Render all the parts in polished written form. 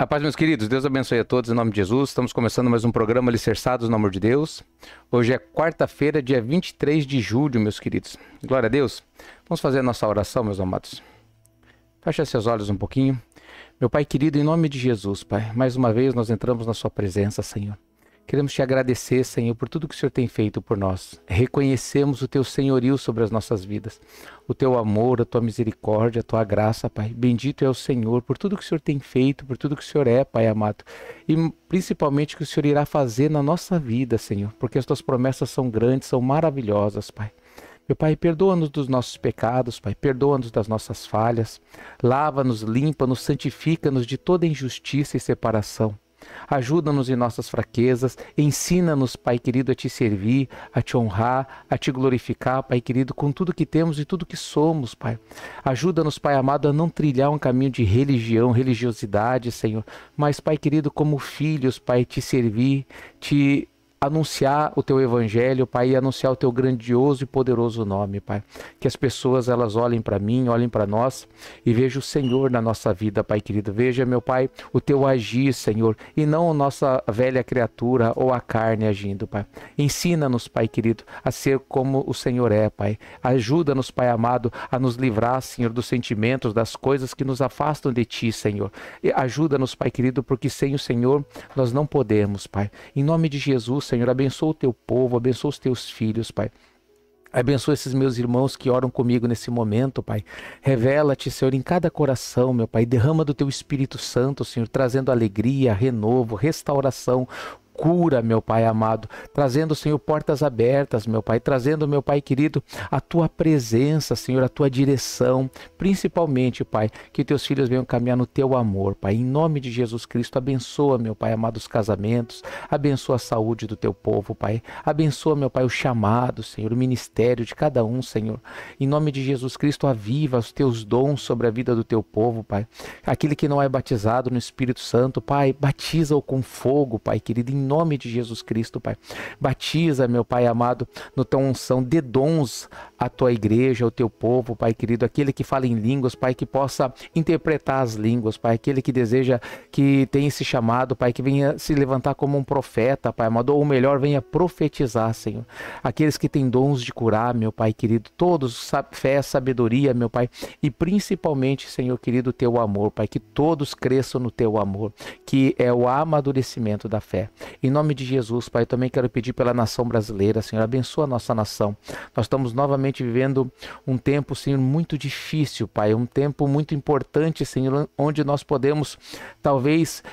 A paz, meus queridos, Deus abençoe a todos em nome de Jesus. Estamos começando mais um programa Alicerçados no Amor de Deus. Hoje é quarta-feira, dia 23 de julho, meus queridos. Glória a Deus. Vamos fazer a nossa oração, meus amados. Feche seus olhos um pouquinho. Meu Pai querido, em nome de Jesus, Pai, mais uma vez nós entramos na sua presença, Senhor. Queremos te agradecer, Senhor, por tudo que o Senhor tem feito por nós. Reconhecemos o teu senhorio sobre as nossas vidas, o teu amor, a tua misericórdia, a tua graça, Pai. Bendito é o Senhor por tudo que o Senhor tem feito, por tudo que o Senhor é, Pai amado. E principalmente o que o Senhor irá fazer na nossa vida, Senhor, porque as tuas promessas são grandes, são maravilhosas, Pai. Meu Pai, perdoa-nos dos nossos pecados, Pai, perdoa-nos das nossas falhas, lava-nos, limpa-nos, santifica-nos de toda injustiça e separação. Ajuda-nos em nossas fraquezas, ensina-nos, Pai querido, a te servir, a te honrar, a te glorificar, Pai querido, com tudo que temos e tudo que somos, Pai. Ajuda-nos, Pai amado, a não trilhar um caminho de religião, religiosidade, Senhor, mas, Pai querido, como filhos, Pai, te servir, te anunciar o teu evangelho, Pai, e anunciar o teu grandioso e poderoso nome, Pai. Que as pessoas, elas olhem para mim, olhem para nós e vejam o Senhor na nossa vida, Pai querido. Veja, meu Pai, o teu agir, Senhor, e não a nossa velha criatura ou a carne agindo, Pai. Ensina-nos, Pai querido, a ser como o Senhor é, Pai. Ajuda-nos, Pai amado, a nos livrar, Senhor, dos sentimentos, das coisas que nos afastam de Ti, Senhor. E ajuda-nos, Pai querido, porque sem o Senhor nós não podemos, Pai. Em nome de Jesus, Senhor, abençoa o teu povo, abençoa os teus filhos, Pai. Abençoa esses meus irmãos que oram comigo nesse momento, Pai. Revela-te, Senhor, em cada coração, meu Pai. Derrama do teu Espírito Santo, Senhor, trazendo alegria, renovo, restauração, cura, meu Pai amado, trazendo, Senhor, portas abertas, meu Pai, trazendo, meu Pai querido, a tua presença, Senhor, a tua direção, principalmente, Pai, que teus filhos venham caminhar no teu amor, Pai, em nome de Jesus Cristo. Abençoa, meu Pai amado, os casamentos, abençoa a saúde do teu povo, Pai, abençoa, meu Pai, o chamado, Senhor, o ministério de cada um, Senhor, em nome de Jesus Cristo. Aviva os teus dons sobre a vida do teu povo, Pai, aquele que não é batizado no Espírito Santo, Pai, batiza-o com fogo, Pai querido, em nome de Jesus Cristo, Pai. Batiza, meu Pai amado, no tua unção, dê dons à tua igreja, ao teu povo, Pai querido, aquele que fala em línguas, Pai, que possa interpretar as línguas, Pai, aquele que deseja, que tem esse chamado, Pai, que venha se levantar como um profeta, Pai amado, ou melhor, venha profetizar, Senhor. Aqueles que têm dons de curar, meu Pai querido, todos, fé, sabedoria, meu Pai, e principalmente, Senhor querido, o teu amor, Pai, que todos cresçam no teu amor, que é o amadurecimento da fé. Em nome de Jesus, Pai, eu também quero pedir pela nação brasileira, Senhor, abençoa a nossa nação. Nós estamos novamente vivendo um tempo, Senhor, muito difícil, Pai, um tempo muito importante, Senhor, onde nós podemos, talvez,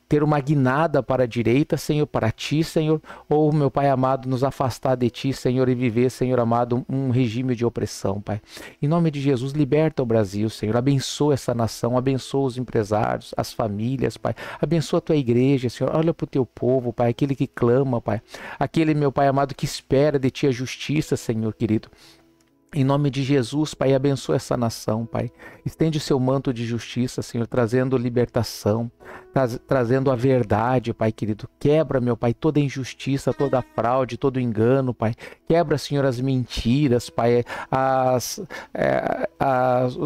ter uma guinada para a direita, Senhor, para Ti, Senhor, ou, meu Pai amado, nos afastar de Ti, Senhor, e viver, Senhor amado, um regime de opressão, Pai. Em nome de Jesus, liberta o Brasil, Senhor, abençoa essa nação, abençoa os empresários, as famílias, Pai, abençoa a Tua igreja, Senhor, olha para o Teu povo, Pai, aquele que clama, Pai, aquele, meu Pai amado, que espera de Ti a justiça, Senhor querido. Em nome de Jesus, Pai, abençoa essa nação, Pai. Estende o seu manto de justiça, Senhor, trazendo libertação, trazendo a verdade, Pai querido. Quebra, meu Pai, toda injustiça, toda fraude, todo engano, Pai. Quebra, Senhor, as mentiras, Pai,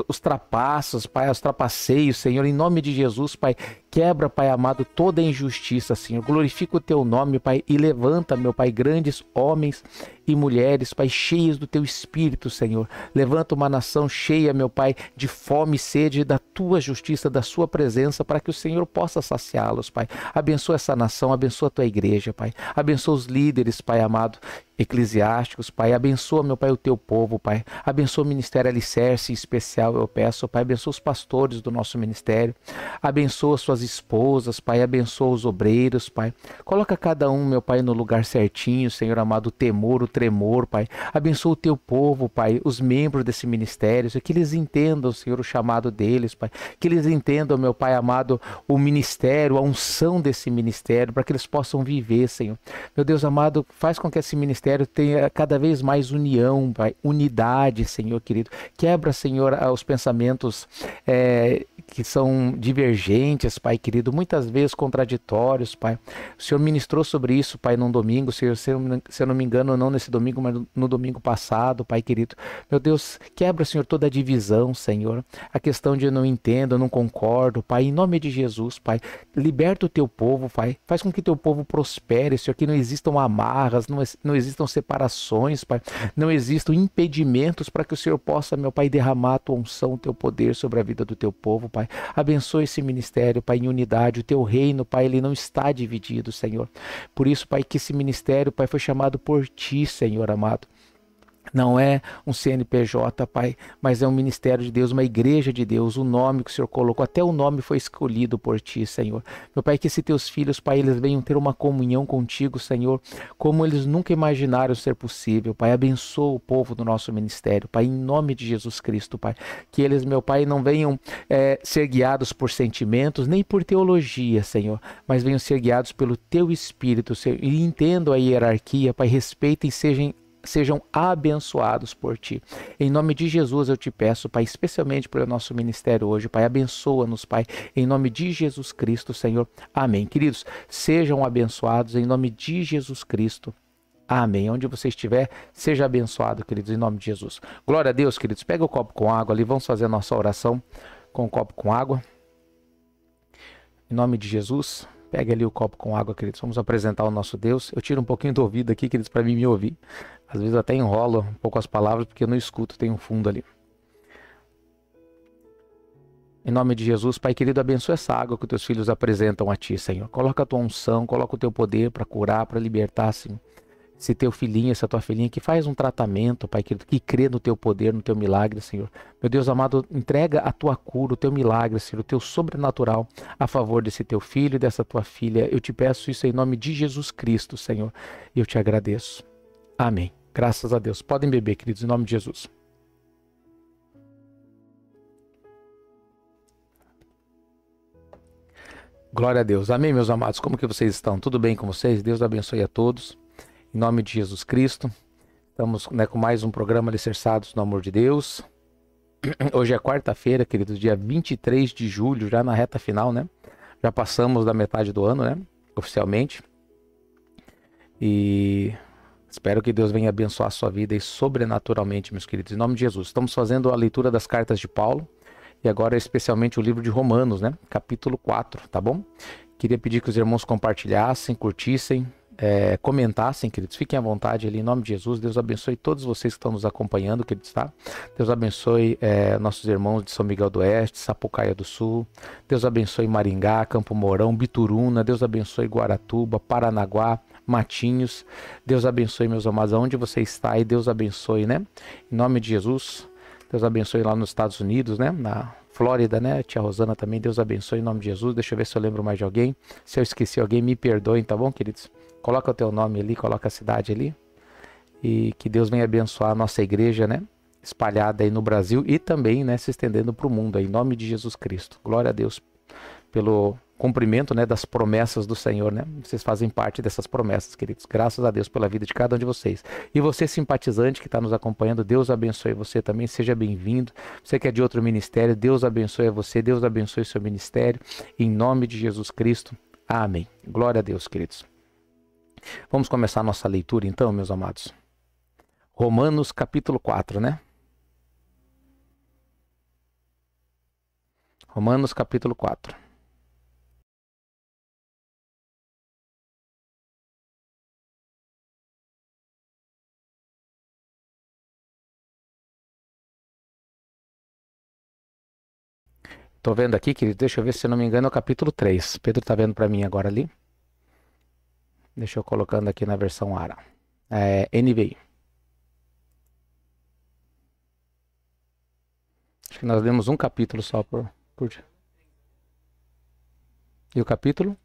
os trapaços, Pai, os trapaceios, Senhor. Em nome de Jesus, Pai, quebra, Pai amado, toda injustiça, Senhor. Glorifica o Teu nome, Pai, e levanta, meu Pai, grandes homens e mulheres, Pai, cheias do Teu Espírito, Senhor. Levanta uma nação cheia, meu Pai, de fome e sede da Tua justiça, da Sua presença, para que o Senhor possa saciá-los, Pai. Abençoa essa nação, abençoa a Tua igreja, Pai. Abençoa os líderes, Pai amado, eclesiásticos, Pai, abençoa, meu Pai, o Teu povo, Pai, abençoa o Ministério Alicerce em especial, eu peço, Pai, abençoa os pastores do nosso ministério, abençoa suas esposas, Pai, abençoa os obreiros, Pai, coloca cada um, meu Pai, no lugar certinho, Senhor amado, o temor, o tremor, Pai, abençoa o Teu povo, Pai, os membros desse ministério, que eles entendam, Senhor, o chamado deles, Pai, que eles entendam, meu Pai amado, o ministério, a unção desse ministério, para que eles possam viver, Senhor, meu Deus amado, faz com que esse ministério ministério tenha cada vez mais união, Pai, unidade, Senhor querido. Quebra, Senhor, os pensamentos que são divergentes, Pai querido, muitas vezes contraditórios, Pai. O Senhor ministrou sobre isso, Pai, num domingo, se eu não me engano, não nesse domingo, mas no domingo passado, Pai querido. Meu Deus, quebra, Senhor, toda a divisão, Senhor. A questão de eu não entendo, eu não concordo, Pai, em nome de Jesus, Pai. Liberta o teu povo, Pai. Faz com que teu povo prospere, Senhor, que não existam amarras, não existam separações, Pai. Não existam impedimentos para que o Senhor possa, meu Pai, derramar a tua unção, o teu poder sobre a vida do teu povo, Pai. Abençoe esse ministério, Pai, em unidade. O teu reino, Pai, ele não está dividido, Senhor. Por isso, Pai, que esse ministério, Pai, foi chamado por ti, Senhor amado. Não é um CNPJ, Pai, mas é um ministério de Deus, uma igreja de Deus, o nome que o Senhor colocou, até o nome foi escolhido por Ti, Senhor. Meu Pai, que esses Teus filhos, Pai, eles venham ter uma comunhão contigo, Senhor, como eles nunca imaginaram ser possível, Pai. Abençoa o povo do nosso ministério, Pai, em nome de Jesus Cristo, Pai. Que eles, meu Pai, não venham ser guiados por sentimentos, nem por teologia, Senhor, mas venham ser guiados pelo Teu Espírito, Senhor, e entendam a hierarquia, Pai, respeitem e sejam abençoados por Ti. Em nome de Jesus eu te peço, Pai, especialmente pelo nosso ministério hoje, Pai, abençoa-nos, Pai, em nome de Jesus Cristo, Senhor. Amém. Queridos, sejam abençoados em nome de Jesus Cristo. Amém. Onde você estiver, seja abençoado, queridos, em nome de Jesus. Glória a Deus, queridos. Pega o copo com água ali, vamos fazer a nossa oração com o copo com água. Em nome de Jesus. Pega ali o copo com água, queridos. Vamos apresentar o nosso Deus. Eu tiro um pouquinho do ouvido aqui, queridos, para mim me ouvir. Às vezes eu até enrolo um pouco as palavras, porque eu não escuto, tem um fundo ali. Em nome de Jesus, Pai querido, abençoa essa água que os teus filhos apresentam a Ti, Senhor. Coloca a Tua unção, coloca o Teu poder para curar, para libertar, Senhor. Esse Teu filhinho, essa Tua filhinha que faz um tratamento, Pai querido, que crê no Teu poder, no Teu milagre, Senhor. Meu Deus amado, entrega a Tua cura, o Teu milagre, Senhor, o Teu sobrenatural a favor desse Teu filho e dessa Tua filha. Eu te peço isso em nome de Jesus Cristo, Senhor, e eu te agradeço. Amém. Graças a Deus. Podem beber, queridos, em nome de Jesus. Glória a Deus. Amém, meus amados. Como que vocês estão? Tudo bem com vocês? Deus abençoe a todos. Em nome de Jesus Cristo. Estamos com mais um programa Alicerçados no Amor de Deus. Hoje é quarta-feira, queridos, dia 23 de julho, já na reta final, né? Já passamos da metade do ano, né? Oficialmente. E espero que Deus venha abençoar a sua vida e sobrenaturalmente, meus queridos. Em nome de Jesus. Estamos fazendo a leitura das cartas de Paulo. E agora especialmente o livro de Romanos, né? Capítulo 4, tá bom? Queria pedir que os irmãos compartilhassem, curtissem, comentassem, queridos. Fiquem à vontade ali, em nome de Jesus. Deus abençoe todos vocês que estão nos acompanhando, queridos, tá? Deus abençoe nossos irmãos de São Miguel do Oeste, Sapucaia do Sul. Deus abençoe Maringá, Campo Mourão, Bituruna. Deus abençoe Guaratuba, Paranaguá, Matinhos. Deus abençoe, meus amados, aonde você está e Deus abençoe, né? Em nome de Jesus. Deus abençoe lá nos Estados Unidos, né? Na Flórida, né? Tia Rosana também. Deus abençoe em nome de Jesus. Deixa eu ver se eu lembro mais de alguém. Se eu esqueci alguém, me perdoem, tá bom, queridos? Coloca o teu nome ali, coloca a cidade ali. E que Deus venha abençoar a nossa igreja, né? Espalhada aí no Brasil e também, né? Se estendendo para o mundo aí, em nome de Jesus Cristo. Glória a Deus pelo cumprimento, né, das promessas do Senhor, né? Vocês fazem parte dessas promessas, queridos. Graças a Deus pela vida de cada um de vocês. E você, simpatizante que está nos acompanhando, Deus abençoe você também, seja bem-vindo. Você que é de outro ministério, Deus abençoe você, Deus abençoe seu ministério. Em nome de Jesus Cristo. Amém. Glória a Deus, queridos. Vamos começar a nossa leitura então, meus amados. Romanos capítulo 4, né? Romanos capítulo 4. Tô vendo aqui, querido, deixa eu ver se eu não me engano, é o capítulo 3. Pedro tá vendo para mim agora ali. Deixa eu colocando aqui na versão ARA. NVI. Acho que nós lemos um capítulo só por... E o capítulo?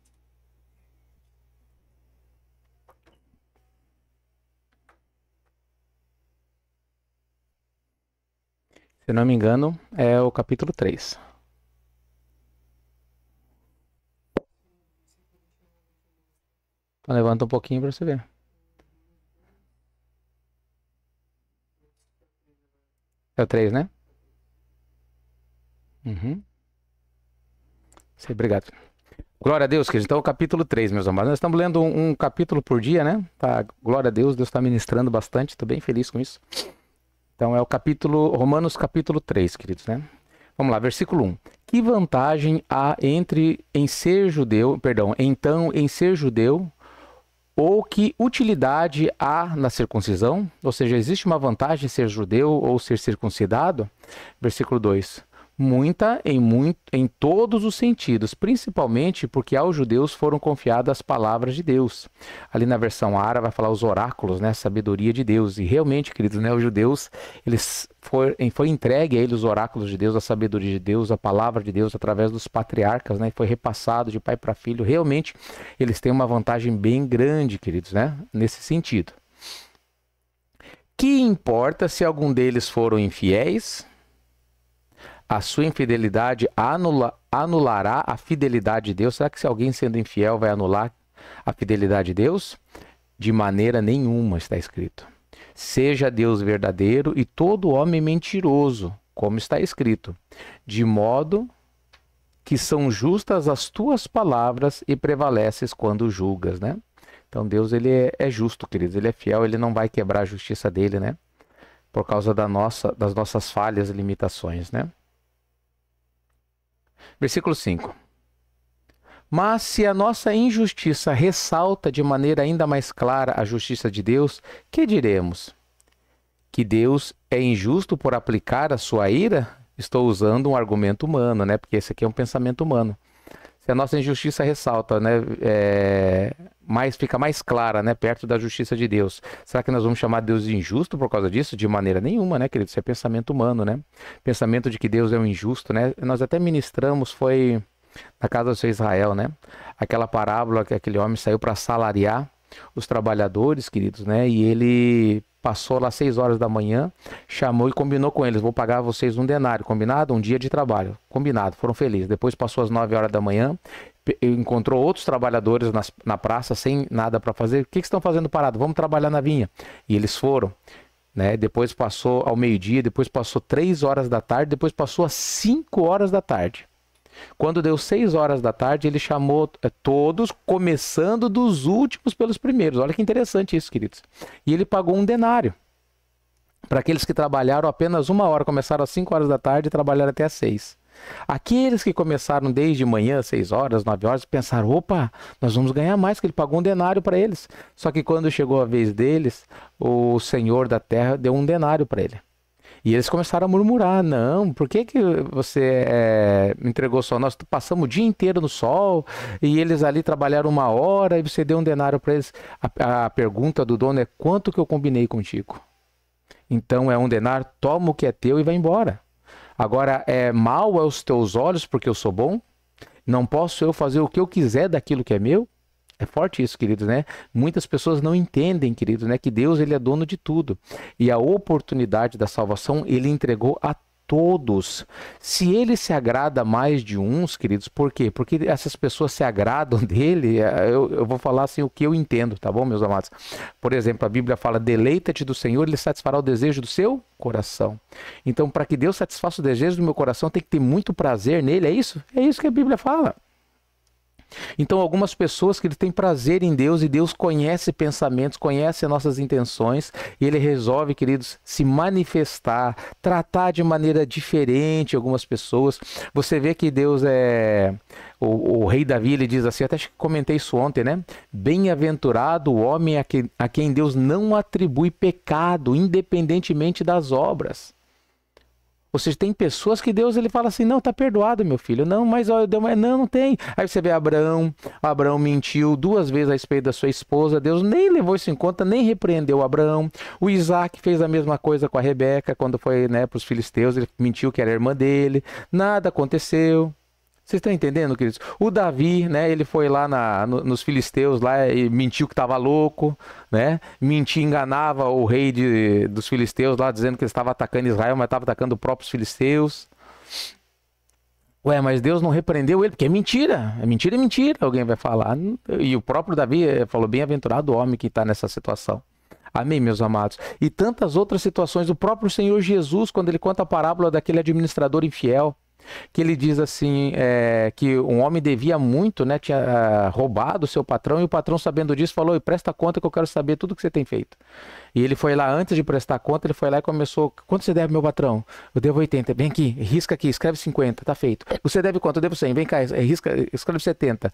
Se eu não me engano, é o capítulo 3. Então, levanta um pouquinho para você ver. É o 3, né? Uhum. Sim, obrigado. Glória a Deus, queridos. Então, o capítulo 3, meus amados. Nós estamos lendo um capítulo por dia, né? Tá, glória a Deus, Deus está ministrando bastante. Estou bem feliz com isso. Então, é o capítulo, Romanos capítulo 3, queridos, né? Vamos lá, versículo 1. Que vantagem há em ser judeu, em ser judeu, ou que utilidade há na circuncisão? Ou seja, existe uma vantagem em ser judeu ou ser circuncidado? Versículo 2. Muita em todos os sentidos, principalmente porque aos judeus foram confiadas as palavras de Deus. Ali na versão Ara vai falar os oráculos, né, a sabedoria de Deus. E realmente, queridos, né, os judeus, foi entregue a eles os oráculos de Deus, a sabedoria de Deus, a palavra de Deus através dos patriarcas, né, foi repassado de pai para filho. Realmente, eles têm uma vantagem bem grande, queridos, né, nesse sentido. Que importa se algum deles foram infiéis? A sua infidelidade anulará a fidelidade de Deus? Será que se alguém sendo infiel vai anular a fidelidade de Deus? De maneira nenhuma, está escrito. Seja Deus verdadeiro e todo homem mentiroso, como está escrito. De modo que são justas as tuas palavras e prevaleces quando julgas, né? Então Deus, ele é justo, queridos. Ele é fiel, ele não vai quebrar a justiça dele, né? Por causa das nossas falhas e limitações, né? Versículo 5. Mas se a nossa injustiça ressalta de maneira ainda mais clara a justiça de Deus, que diremos? Que Deus é injusto por aplicar a sua ira? Estou usando um argumento humano, né? Porque esse aqui é um pensamento humano. Se a nossa injustiça ressalta, né? Fica mais clara, né? Perto da justiça de Deus. Será que nós vamos chamar Deus de injusto por causa disso? De maneira nenhuma, né, querido? Isso é pensamento humano, né? Pensamento de que Deus é um injusto, né? Nós até ministramos, foi na casa do seu Israel, né? Aquela parábola que aquele homem saiu para salariar os trabalhadores, queridos, né? E ele passou lá 6 horas da manhã, chamou e combinou com eles: vou pagar vocês um denário, combinado? Um dia de trabalho, combinado, foram felizes. Depois passou às 9 horas da manhã, encontrou outros trabalhadores na praça sem nada para fazer. O que estão fazendo parado? Vamos trabalhar na vinha. E eles foram, né? Depois passou ao meio-dia, depois passou 3 horas da tarde, depois passou às 5 horas da tarde. Quando deu 6 horas da tarde, ele chamou todos, começando dos últimos pelos primeiros. Olha que interessante isso, queridos. E ele pagou um denário para aqueles que trabalharam apenas 1 hora, começaram às 5 horas da tarde e trabalharam até às 6. Aqueles que começaram desde manhã, 6 horas, 9 horas, pensaram: opa, nós vamos ganhar mais, que ele pagou um denário para eles. Só que quando chegou a vez deles, o Senhor da terra deu um denário para ele. E eles começaram a murmurar: não, por que você entregou só? Nós passamos o dia inteiro no sol e eles ali trabalharam 1 hora e você deu um denário para eles. A pergunta do dono é: quanto que eu combinei contigo? Então é um denário, toma o que é teu e vai embora. Agora, é mal aos teus olhos porque eu sou bom? Não posso eu fazer o que eu quiser daquilo que é meu? É forte isso, queridos, né? Muitas pessoas não entendem, queridos, né, que Deus, ele é dono de tudo. E a oportunidade da salvação, ele entregou a todos. Se ele se agrada mais de uns, queridos, por quê? Porque essas pessoas se agradam dele. Eu vou falar assim o que eu entendo, tá bom, meus amados? Por exemplo, a Bíblia fala: deleita-te do Senhor, ele satisfará o desejo do seu coração. Então, para que Deus satisfaça o desejo do meu coração, tem que ter muito prazer nele, é isso? É isso que a Bíblia fala. Então, algumas pessoas que têm prazer em Deus, e Deus conhece pensamentos, conhece nossas intenções, e ele resolve, queridos, se manifestar, tratar de maneira diferente algumas pessoas. Você vê que Deus o rei Davi, ele diz assim, até comentei isso ontem, né? Bem-aventurado o homem a quem Deus não atribui pecado, independentemente das obras. Ou seja, tem pessoas que Deus, ele fala assim: não, tá perdoado, meu filho. Não, mas não tem. Aí você vê Abraão mentiu 2 vezes a respeito da sua esposa. Deus nem levou isso em conta, nem repreendeu Abraão. O Isaac fez a mesma coisa com a Rebeca, quando foi, né, para os filisteus, ele mentiu que era irmã dele. Nada aconteceu. Vocês estão entendendo, queridos? O Davi, né, ele foi lá nos filisteus lá e mentiu que estava louco, né? Mentia, enganava o rei dos filisteus lá, dizendo que ele estava atacando Israel, mas estava atacando os próprios filisteus. Ué, mas Deus não repreendeu ele, porque é mentira, é mentira, alguém vai falar. E o próprio Davi falou: bem-aventurado o homem que está nessa situação. Amém, meus amados? E tantas outras situações. O próprio Senhor Jesus, quando ele conta a parábola daquele administrador infiel, que ele diz assim, que um homem devia muito, né? Tinha roubado o seu patrão, e o patrão, sabendo disso, falou: presta conta que eu quero saber tudo que você tem feito. E ele foi lá, antes de prestar conta, ele foi lá e começou: quanto você deve, meu patrão? Eu devo 80. Vem aqui, risca aqui, escreve 50, tá feito. Você deve quanto? Eu devo 100. Vem cá, escreve 70.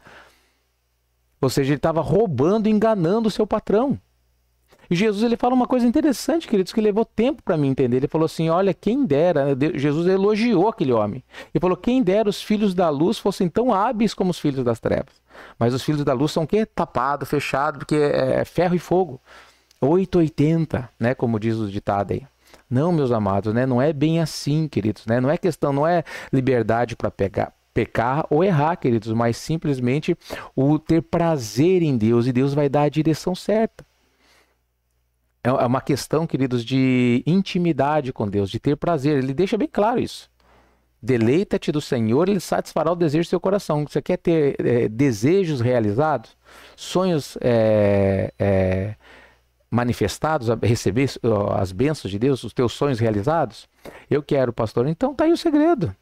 Ou seja, ele estava roubando, enganando o seu patrão. E Jesus, ele fala uma coisa interessante, queridos, que levou tempo para mim entender. Ele falou assim: olha, quem dera, Jesus elogiou aquele homem. Ele falou: quem dera os filhos da luz fossem tão hábeis como os filhos das trevas. Mas os filhos da luz são o quê? Tapado, fechado, porque é ferro e fogo. 880, né, como diz o ditado aí. Não, meus amados, né, não é bem assim, queridos, né? Não é questão, não é liberdade para pecar ou errar, queridos, mas simplesmente o ter prazer em Deus, e Deus vai dar a direção certa. É uma questão, queridos, de intimidade com Deus, de ter prazer. Ele deixa bem claro isso. Deleita-te do Senhor, Ele satisfará o desejo do seu coração. Você quer ter desejos realizados? Sonhos manifestados? Receber as bênçãos de Deus? Os teus sonhos realizados? Eu quero, pastor. Então tá aí o segredo.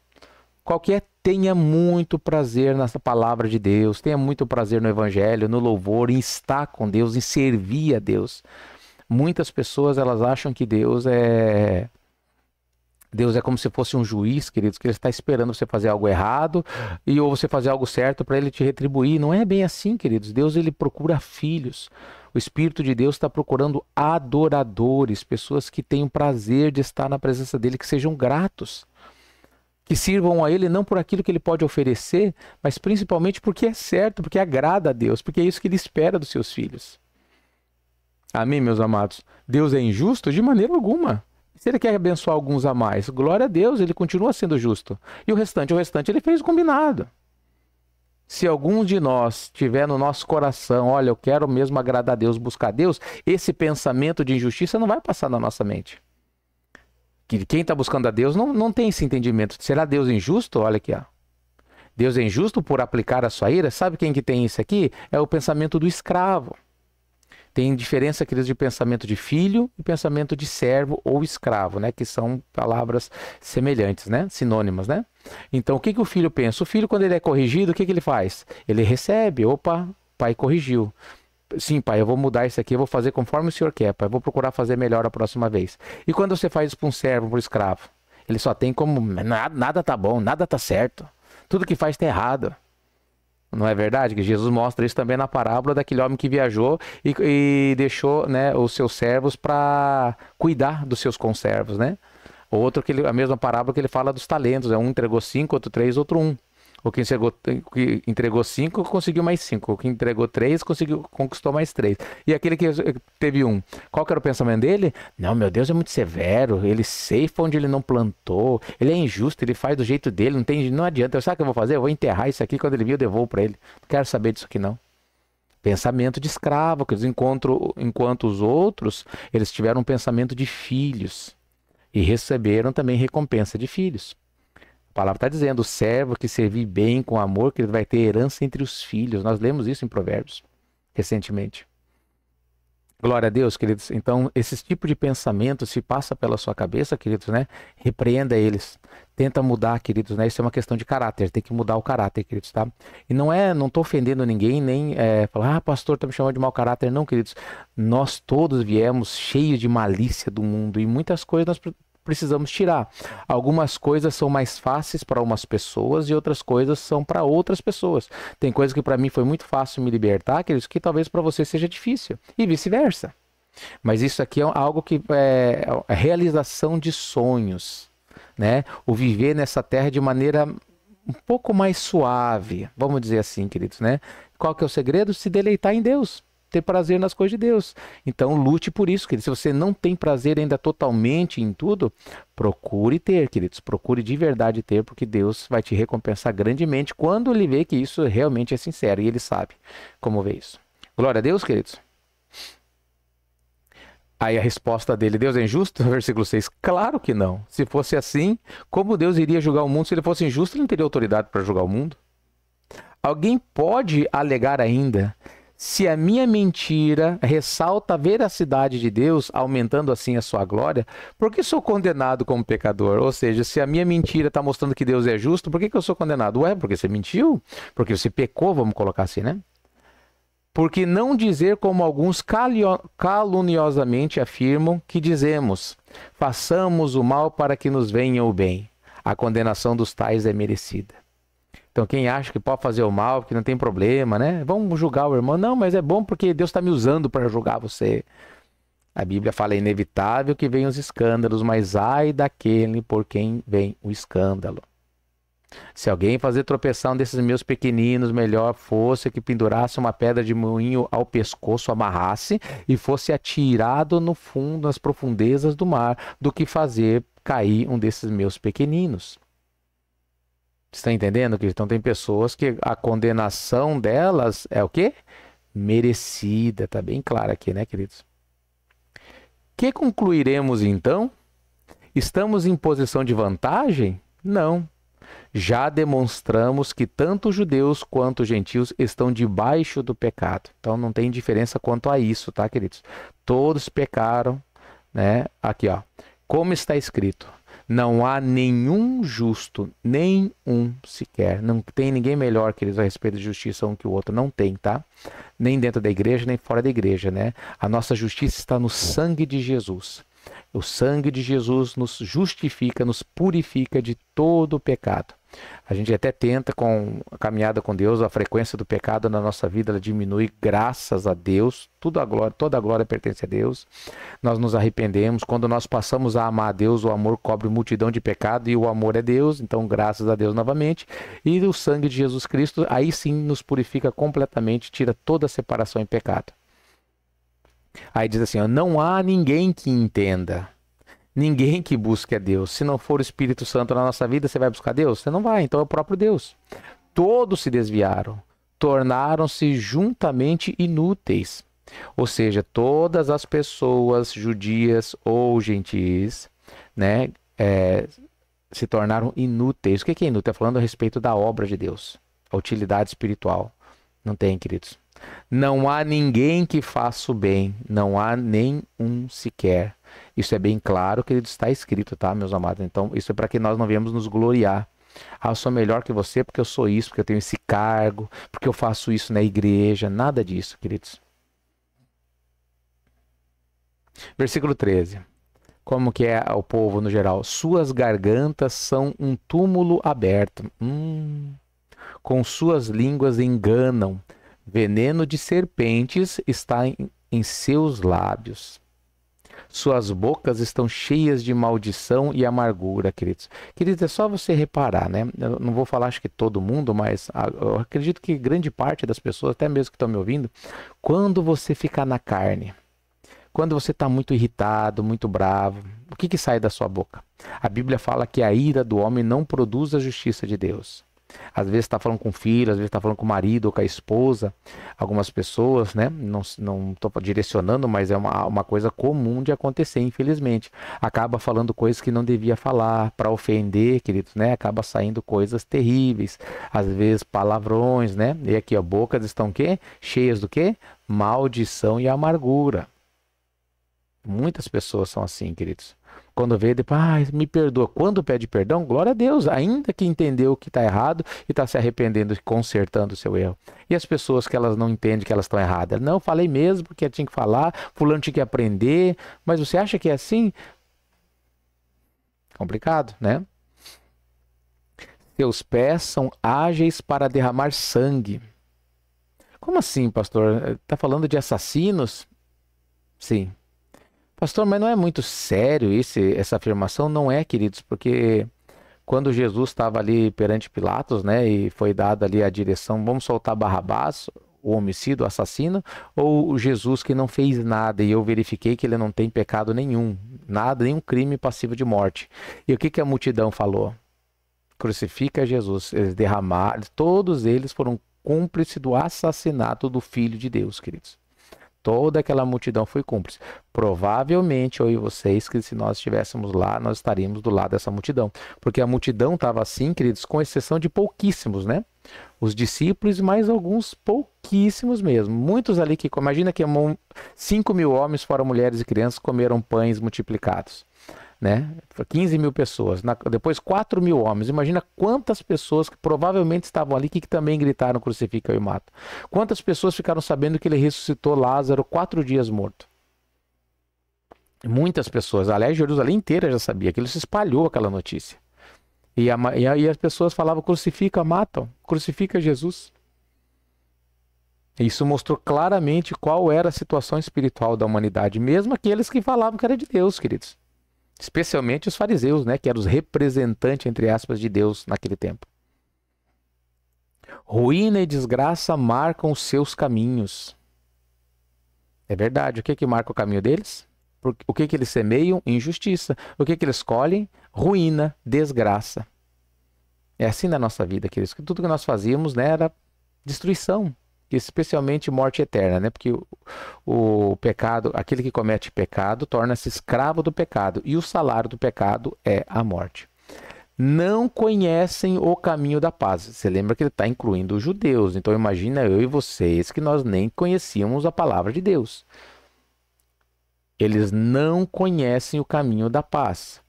Qual que é? Tenha muito prazer nessa palavra de Deus. Tenha muito prazer no evangelho, no louvor, em estar com Deus, em servir a Deus. Muitas pessoas, elas acham que Deus é como se fosse um juiz, queridos, que Ele está esperando você fazer algo errado ou você fazer algo certo para Ele te retribuir. Não é bem assim, queridos. Deus, Ele procura filhos. O Espírito de Deus está procurando adoradores, pessoas que tenham prazer de estar na presença dEle, que sejam gratos, que sirvam a Ele não por aquilo que Ele pode oferecer, mas principalmente porque é certo, porque agrada a Deus, porque é isso que Ele espera dos seus filhos. Amém, meus amados? Deus é injusto? De maneira alguma. Se Ele quer abençoar alguns a mais, glória a Deus, Ele continua sendo justo. E o restante Ele fez combinado. Se algum de nós tiver no nosso coração: olha, eu quero mesmo agradar a Deus, buscar Deus, esse pensamento de injustiça não vai passar na nossa mente. Que quem está buscando a Deus não tem esse entendimento. Será Deus injusto? Olha aqui, ó. Deus é injusto por aplicar a sua ira? Sabe quem que tem isso aqui? É o pensamento do escravo. Tem diferença, queridos, de pensamento de filho e pensamento de servo ou escravo, né? Que são palavras semelhantes, né? Sinônimas, né? Então, o que o filho pensa? O filho, quando ele é corrigido, o que ele faz? Ele recebe: opa, pai corrigiu. Sim, pai, eu vou mudar isso aqui, eu vou fazer conforme o senhor quer, pai. Eu vou procurar fazer melhor a próxima vez. E quando você faz isso para um servo, para um escravo? Ele só tem como: nada tá bom, nada tá certo. Tudo que faz tá errado. Não é verdade? Que Jesus mostra isso também na parábola daquele homem que viajou e deixou, né, os seus servos para cuidar dos seus conservos, né? Outro, a mesma parábola que ele fala dos talentos. Um entregou 5, outro 3, outro 1. O que entregou 5 conseguiu mais 5. O que entregou 3 conquistou mais 3. E aquele que teve 1, qual que era o pensamento dele? Não, meu Deus é muito severo. Ele ceifa onde ele não plantou. Ele é injusto, ele faz do jeito dele. Não adianta. Sabe o que eu vou fazer? Eu vou enterrar isso aqui. Quando ele vir, eu devolvo para ele. Não quero saber disso aqui, não. Pensamento de escravo. Enquanto os outros, eles tiveram um pensamento de filhos. E receberam também recompensa de filhos. A palavra está dizendo: o servo que servir bem com amor, que ele vai ter herança entre os filhos. Nós lemos isso em Provérbios recentemente. Glória a Deus, queridos. Então, esse tipo de pensamento, se passa pela sua cabeça, queridos, né? Repreenda eles. Tenta mudar, queridos, né? Isso é uma questão de caráter. Tem que mudar o caráter, queridos, tá? E não estou ofendendo ninguém, nem falar: pastor, está me chamando de mau caráter. Não, queridos. Nós todos viemos cheios de malícia do mundo, e muitas coisas nós precisamos tirar. Algumas coisas são mais fáceis para umas pessoas e outras coisas são para outras pessoas. Tem coisas que para mim foi muito fácil me libertar, queridos, que talvez para você seja difícil, e vice-versa. Mas isso aqui é algo que é a realização de sonhos, né? O viver nessa terra de maneira um pouco mais suave, vamos dizer assim, queridos, né? Qual que é o segredo? Se deleitar em Deus. Ter prazer nas coisas de Deus. Então lute por isso, queridos. Se você não tem prazer ainda totalmente em tudo, procure ter, queridos. Procure de verdade ter, porque Deus vai te recompensar grandemente quando Ele vê que isso realmente é sincero. E Ele sabe como ver isso. Glória a Deus, queridos. Aí a resposta dele: Deus é injusto? Versículo 6. Claro que não. Se fosse assim, como Deus iria julgar o mundo? Se Ele fosse injusto, Ele não teria autoridade para julgar o mundo. Alguém pode alegar ainda: Se a minha mentira ressalta a veracidade de Deus, aumentando assim a sua glória, por que sou condenado como pecador? Ou seja, se a minha mentira está mostrando que Deus é justo, por que eu sou condenado? Ué, porque você mentiu? Porque você pecou, vamos colocar assim, né? Porque não dizer como alguns caluniosamente afirmam que dizemos, façamos o mal para que nos venha o bem. A condenação dos tais é merecida. Então quem acha que pode fazer o mal, que não tem problema, né? Vamos julgar o irmão. Não, mas é bom porque Deus está me usando para julgar você. A Bíblia fala, é inevitável que venham os escândalos, mas ai daquele por quem vem o escândalo. Se alguém fazer tropeçar um desses meus pequeninos, melhor fosse que pendurasse uma pedra de moinho ao pescoço, amarrasse e fosse atirado no fundo, nas profundezas do mar, do que fazer cair um desses meus pequeninos. Você está entendendo? Então tem pessoas que a condenação delas é o quê? Merecida. Está bem claro aqui, né, queridos? Que concluiremos então? Estamos em posição de vantagem? Não. Já demonstramos que tanto os judeus quanto os gentios estão debaixo do pecado. Então não tem diferença quanto a isso, tá, queridos? Todos pecaram, né? Aqui, ó. Como está escrito, não há nenhum justo, nem um sequer. Não tem ninguém melhor, queridos, a respeito de justiça um que o outro. Não tem, tá? Nem dentro da igreja, nem fora da igreja, né? A nossa justiça está no sangue de Jesus. O sangue de Jesus nos justifica, nos purifica de todo o pecado. A gente até tenta, com a caminhada com Deus, a frequência do pecado na nossa vida ela diminui, graças a Deus. Toda a glória pertence a Deus. Nós nos arrependemos. Quando nós passamos a amar a Deus, o amor cobre multidão de pecado e o amor é Deus. Então, graças a Deus novamente. E o sangue de Jesus Cristo, aí sim nos purifica completamente, tira toda a separação em pecado. Aí diz assim, ó, não há ninguém que entenda. Ninguém que busque a Deus. Se não for o Espírito Santo na nossa vida, você vai buscar Deus? Você não vai, então é o próprio Deus. Todos se desviaram, tornaram-se juntamente inúteis. Ou seja, todas as pessoas, judias ou gentis, né, se tornaram inúteis. O que é inútil? Está falando a respeito da obra de Deus, a utilidade espiritual. Não tem, queridos. Não há ninguém que faça o bem, não há nem um sequer. Isso é bem claro, que está escrito, tá, meus amados? Então, isso é para que nós não venhamos nos gloriar. Ah, eu sou melhor que você porque eu sou isso, porque eu tenho esse cargo, porque eu faço isso na igreja. Nada disso, queridos. Versículo 13. Como que é o povo no geral? Suas gargantas são um túmulo aberto. Com suas línguas enganam. Veneno de serpentes está em seus lábios. Suas bocas estão cheias de maldição e amargura, queridos. Queridos, é só você reparar, né? Eu não vou falar, acho que todo mundo, mas eu acredito que grande parte das pessoas, até mesmo que estão me ouvindo, quando você ficar na carne, quando você está muito irritado, muito bravo, o que sai da sua boca? A Bíblia fala que a ira do homem não produz a justiça de Deus. Às vezes está falando com o filho, às vezes está falando com o marido ou com a esposa. Algumas pessoas, né? Não estou direcionando, mas é uma coisa comum de acontecer, infelizmente. Acaba falando coisas que não devia falar para ofender, queridos, né? Acaba saindo coisas terríveis. Às vezes palavrões, né? E aqui, ó, bocas estão o quê? Cheias do quê? Maldição e amargura. Muitas pessoas são assim, queridos. Quando vê, depois, me perdoa. Quando pede perdão, glória a Deus, ainda que entendeu que está errado e está se arrependendo e consertando o seu erro. E as pessoas que elas não entendem que elas estão erradas? Não, eu falei mesmo porque eu tinha que falar, fulano tinha que aprender, mas você acha que é assim? Complicado, né? Seus pés são ágeis para derramar sangue. Como assim, pastor? Está falando de assassinos? Sim. Pastor, mas não é muito sério essa afirmação? Não é, queridos, porque quando Jesus estava ali perante Pilatos, né, e foi dada ali a direção, vamos soltar Barrabás, o homicida, o assassino, ou o Jesus que não fez nada, e eu verifiquei que ele não tem pecado nenhum, nada, nenhum crime passivo de morte. E o que a multidão falou? Crucifica Jesus. Eles derramaram, todos eles foram cúmplices do assassinato do Filho de Deus, queridos. toda aquela multidão foi cúmplice. Provavelmente eu e vocês, que se nós estivéssemos lá, nós estaríamos do lado dessa multidão. Porque a multidão estava assim, queridos, com exceção de pouquíssimos, né? Os discípulos e mais alguns pouquíssimos mesmo. Muitos ali que, imagina que 5.000 homens, fora mulheres e crianças, comeram pães multiplicados. Né? 15.000 pessoas, depois 4.000 homens. Imagina quantas pessoas que provavelmente estavam ali que também gritaram: crucifica e mata. Quantas pessoas ficaram sabendo que ele ressuscitou Lázaro 4 dias morto? Muitas pessoas, aliás, Jerusalém inteira já sabia, que ele se espalhou aquela notícia. E as pessoas falavam: crucifica, matam, crucifica Jesus. Isso mostrou claramente qual era a situação espiritual da humanidade, mesmo aqueles que falavam que era de Deus, queridos. Especialmente os fariseus, né, que eram os representantes, entre aspas, de Deus naquele tempo. Ruína e desgraça marcam os seus caminhos. É verdade. O que marca o caminho deles? O que eles semeiam? Injustiça. O que eles colhem? Ruína, desgraça. É assim na nossa vida, queridos. Que tudo que nós fazíamos, né, era destruição. Especialmente morte eterna, né? Porque o pecado, aquele que comete pecado, torna-se escravo do pecado. E o salário do pecado é a morte. Não conhecem o caminho da paz. Você lembra que ele está incluindo os judeus. Então imagina eu e vocês que nós nem conhecíamos a palavra de Deus. Eles não conhecem o caminho da paz.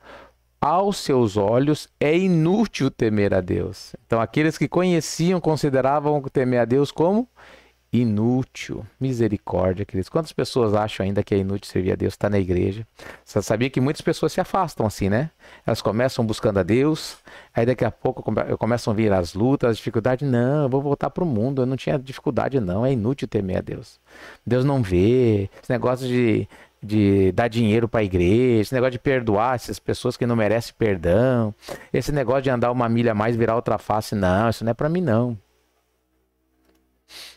Aos seus olhos é inútil temer a Deus. Então aqueles que conheciam consideravam temer a Deus como inútil. Misericórdia, queridos. Quantas pessoas acham ainda que é inútil servir a Deus? Está na igreja. Você sabia que muitas pessoas se afastam assim, né? Elas começam buscando a Deus, aí daqui a pouco começam a vir as lutas, as dificuldades. Não, eu vou voltar para o mundo. Eu não tinha dificuldade não. É inútil temer a Deus. Deus não vê. Esse negócio de dar dinheiro para a igreja, esse negócio de perdoar essas pessoas que não merecem perdão, esse negócio de andar uma milha a mais, virar outra face, não, isso não é para mim não.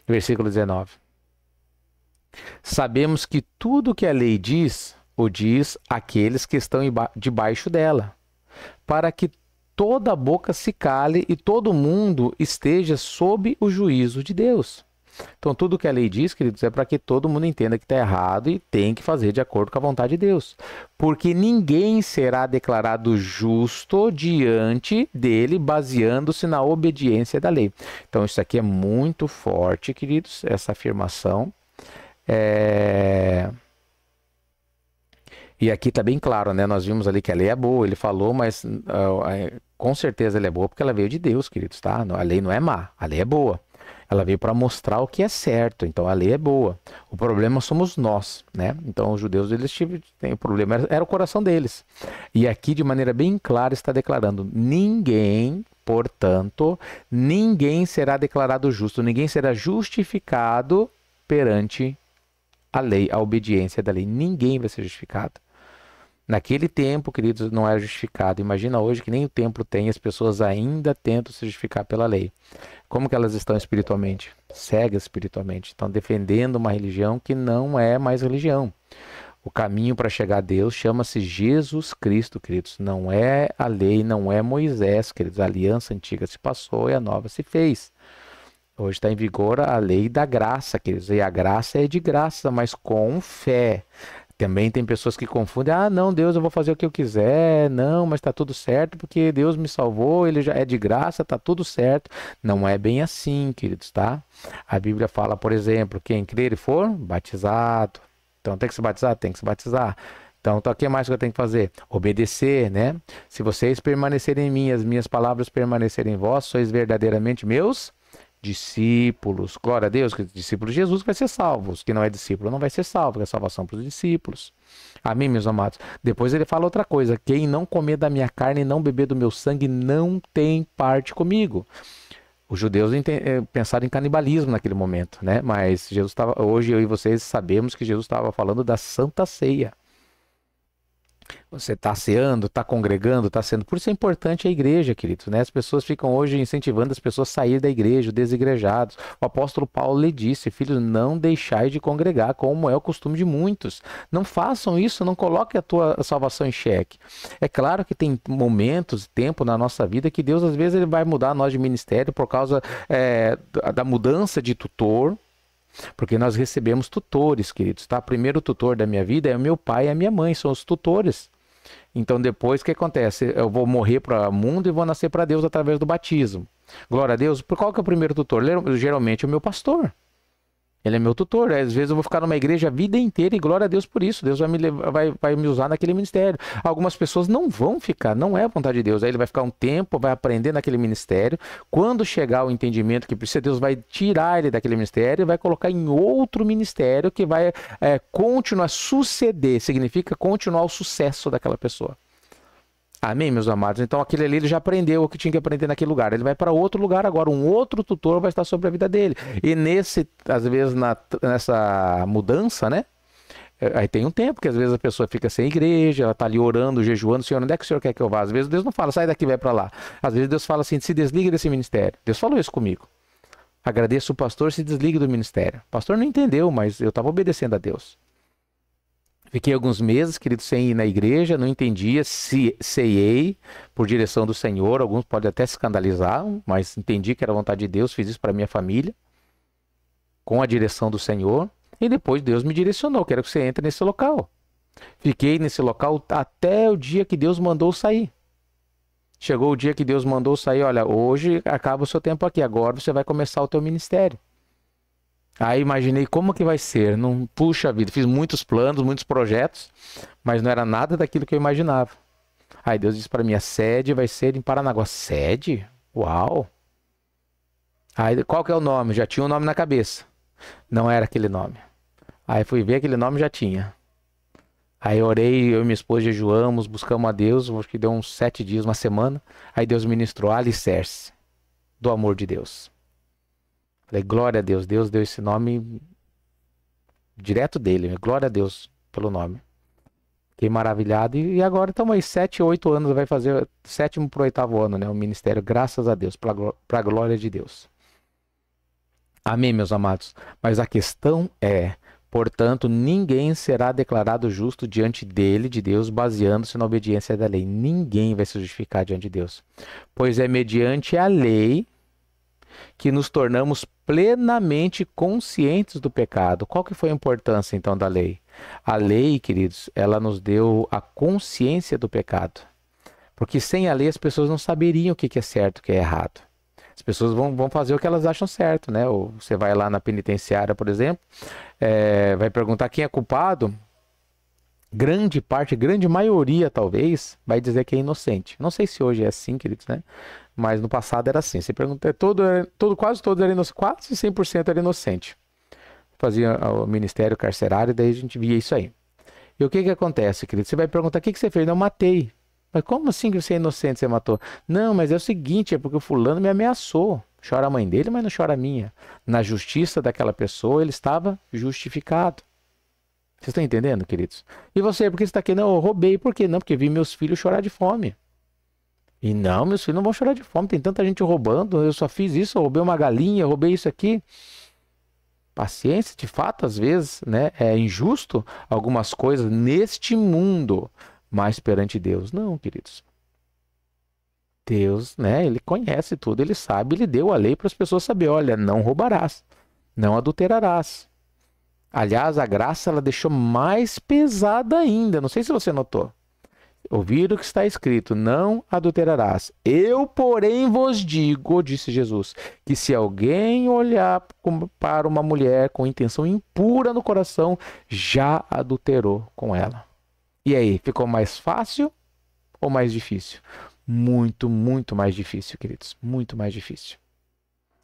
Versículo 19. Sabemos que tudo que a lei diz, o diz aqueles que estão debaixo dela, para que toda boca se cale e todo mundo esteja sob o juízo de Deus. Então, tudo que a lei diz, queridos, é para que todo mundo entenda que está errado e tem que fazer de acordo com a vontade de Deus. Porque ninguém será declarado justo diante dele, baseando-se na obediência da lei. Então, isso aqui é muito forte, queridos, essa afirmação. E aqui está bem claro, né? Nós vimos ali que a lei é boa, ele falou, mas com certeza ela é boa porque ela veio de Deus, queridos, tá? A lei não é má, a lei é boa. Ela veio para mostrar o que é certo, então a lei é boa. O problema somos nós, né? Então os judeus, eles têm o problema, era o coração deles. E aqui de maneira bem clara está declarando: ninguém, portanto, ninguém será declarado justo, ninguém será justificado perante a lei, a obediência da lei. Ninguém vai ser justificado. Naquele tempo, queridos, não era justificado. Imagina hoje que nem o templo tem, as pessoas ainda tentam se justificar pela lei. Como que elas estão espiritualmente? Cegas espiritualmente. Estão defendendo uma religião que não é mais religião. O caminho para chegar a Deus chama-se Jesus Cristo, queridos. Não é a lei, não é Moisés, queridos. A aliança antiga se passou e a nova se fez. Hoje está em vigor a lei da graça, queridos. E a graça é de graça, mas com fé. Também tem pessoas que confundem: ah, não, Deus, eu vou fazer o que eu quiser, não, mas está tudo certo porque Deus me salvou, ele já é de graça, está tudo certo. Não é bem assim, queridos, tá? A Bíblia fala, por exemplo, quem crer e for batizado. Então tem que se batizar? Tem que se batizar. Então, o que mais que eu tenho que fazer? Obedecer, né? Se vocês permanecerem em mim, as minhas palavras permanecerem em vós, sois verdadeiramente meus discípulos. Glória a Deus, que discípulo de Jesus vai ser salvo. Os que não é discípulo não vai ser salvo, que é salvação para os discípulos. Amém, meus amados? Depois ele fala outra coisa: quem não comer da minha carne e não beber do meu sangue não tem parte comigo. Os judeus pensaram em canibalismo naquele momento, né? Mas Jesus estava, hoje eu e vocês sabemos que Jesus estava falando da Santa Ceia. Você está ceando, está congregando, está sendo. Por isso é importante a igreja, queridos, né? As pessoas ficam hoje incentivando as pessoas a sair da igreja, os desigrejados. O apóstolo Paulo lhe disse: filhos, não deixai de congregar, como é o costume de muitos. Não façam isso, não coloque a tua salvação em xeque. É claro que tem momentos, tempo na nossa vida que Deus, às vezes, ele vai mudar nós de ministério por causa da mudança de tutor. Porque nós recebemos tutores, queridos, tá? Primeiro tutor da minha vida é o meu pai e a minha mãe, são os tutores. Então depois o que acontece? Eu vou morrer para o mundo e vou nascer para Deus através do batismo. Glória a Deus. Qual que é o primeiro tutor? Geralmente é o meu pastor. Ele é meu tutor. Às vezes eu vou ficar numa igreja a vida inteira e glória a Deus por isso. Deus vai me, vai me usar naquele ministério. Algumas pessoas não vão ficar, não é a vontade de Deus. Aí ele vai ficar um tempo, vai aprender naquele ministério. Quando chegar o entendimento que precisa, Deus vai tirar ele daquele ministério e vai colocar em outro ministério que vai continuar, suceder. Significa continuar o sucesso daquela pessoa. Amém, meus amados? Então aquele ali ele já aprendeu o que tinha que aprender naquele lugar. Ele vai para outro lugar agora, um outro tutor vai estar sobre a vida dele. E às vezes nessa mudança, né? Aí tem um tempo que às vezes a pessoa fica sem igreja, ela está ali orando, jejuando, Senhor, onde é que o Senhor quer que eu vá? Às vezes Deus não fala, sai daqui, vai para lá. Às vezes Deus fala assim, se desliga desse ministério. Deus falou isso comigo. Agradeço o pastor, se desliga do ministério. O pastor não entendeu, mas eu estava obedecendo a Deus. Fiquei alguns meses, querido, sem ir na igreja, não entendia, ceiei por direção do Senhor, alguns podem até se escandalizar, mas entendi que era a vontade de Deus, fiz isso para minha família, com a direção do Senhor, e depois Deus me direcionou, quero que você entre nesse local. Fiquei nesse local até o dia que Deus mandou sair. Chegou o dia que Deus mandou sair, olha, hoje acaba o seu tempo aqui, agora você vai começar o teu ministério. Aí imaginei como que vai ser, não, puxa vida, fiz muitos planos, muitos projetos, mas não era nada daquilo que eu imaginava. Aí Deus disse para mim, a sede vai ser em Paranaguá. Sede? Uau! Aí qual que é o nome? Já tinha um nome na cabeça. Não era aquele nome. Aí fui ver, aquele nome já tinha. Aí orei, eu e minha esposa jejuamos, buscamos a Deus, acho que deu uns 7 dias, uma semana. Aí Deus ministrou alicerce do amor de Deus. Falei, glória a Deus, Deus deu esse nome direto dele, glória a Deus pelo nome. Fiquei maravilhado e agora estamos aí 7, 8 anos, vai fazer 7º para o 8º ano, né? O ministério, graças a Deus, para a glória de Deus. Amém, meus amados? Mas a questão é, portanto, ninguém será declarado justo diante dele, de Deus, baseando-se na obediência da lei. Ninguém vai se justificar diante de Deus. Pois é mediante a lei que nos tornamos plenamente conscientes do pecado. Qual que foi a importância, então, da lei? A lei, queridos, ela nos deu a consciência do pecado. Porque sem a lei as pessoas não saberiam o que é certo e o que é errado. As pessoas vão fazer o que elas acham certo, né? Ou você vai lá na penitenciária, por exemplo, vai perguntar quem é culpado. Grande parte, grande maioria, talvez, vai dizer que é inocente. Não sei se hoje é assim, queridos, né? Mas no passado era assim. Você pergunta, quase todos eram inocentes, quase 100% era inocente. Fazia o ministério carcerário, daí a gente via isso aí. E o que acontece, querido? Você vai perguntar, o que você fez? Não, eu matei. Mas como assim que você é inocente, você matou? Não, mas é o seguinte, é porque o fulano me ameaçou. Chora a mãe dele, mas não chora a minha. Na justiça daquela pessoa, ele estava justificado. Vocês estão entendendo, queridos? E você, por que você está aqui? Não, eu roubei. Por quê? Não, porque vi meus filhos chorar de fome. E não, meus filhos não vão chorar de fome. Tem tanta gente roubando. Eu só fiz isso, eu roubei uma galinha, eu roubei isso aqui. Paciência, de fato, às vezes, né, é injusto algumas coisas neste mundo, mas perante Deus, não, queridos. Deus, né, ele conhece tudo, ele sabe, ele deu a lei para as pessoas saberem, olha, não roubarás, não adulterarás. Aliás, a graça ela deixou mais pesada ainda, não sei se você notou. Ouvir o que está escrito, não adulterarás. Eu, porém, vos digo, disse Jesus, que se alguém olhar para uma mulher com intenção impura no coração, já adulterou com ela. E aí, ficou mais fácil ou mais difícil? Muito, muito mais difícil, queridos. Muito mais difícil.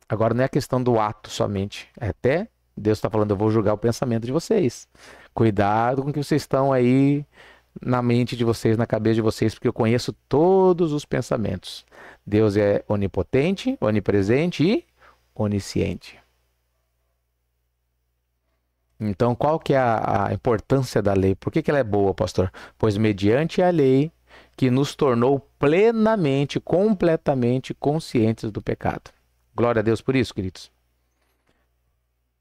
Agora não é a questão do ato somente. É até Deus está falando, eu vou julgar o pensamento de vocês. Cuidado com o que vocês estão aí na mente de vocês, na cabeça de vocês, porque eu conheço todos os pensamentos. Deus é onipotente, onipresente e onisciente. Então, qual que é a importância da lei? Por que ela é boa, pastor? Pois mediante a lei que nos tornou plenamente, completamente conscientes do pecado. Glória a Deus por isso, queridos.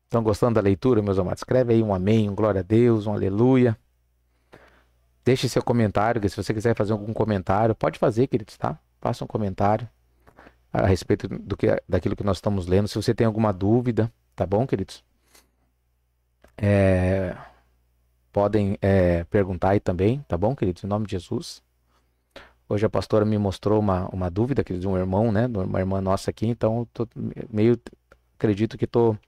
Estão gostando da leitura, meus amados? Escreve aí um amém, um glória a Deus, um aleluia. Deixe seu comentário, que se você quiser fazer algum comentário, pode fazer, queridos, tá? Faça um comentário a respeito daquilo que nós estamos lendo. Se você tem alguma dúvida, tá bom, queridos? Podem perguntar aí também, tá bom, queridos? Em nome de Jesus. Hoje a pastora me mostrou uma dúvida, queridos, de um irmão, né? De uma irmã nossa aqui, então acredito que estou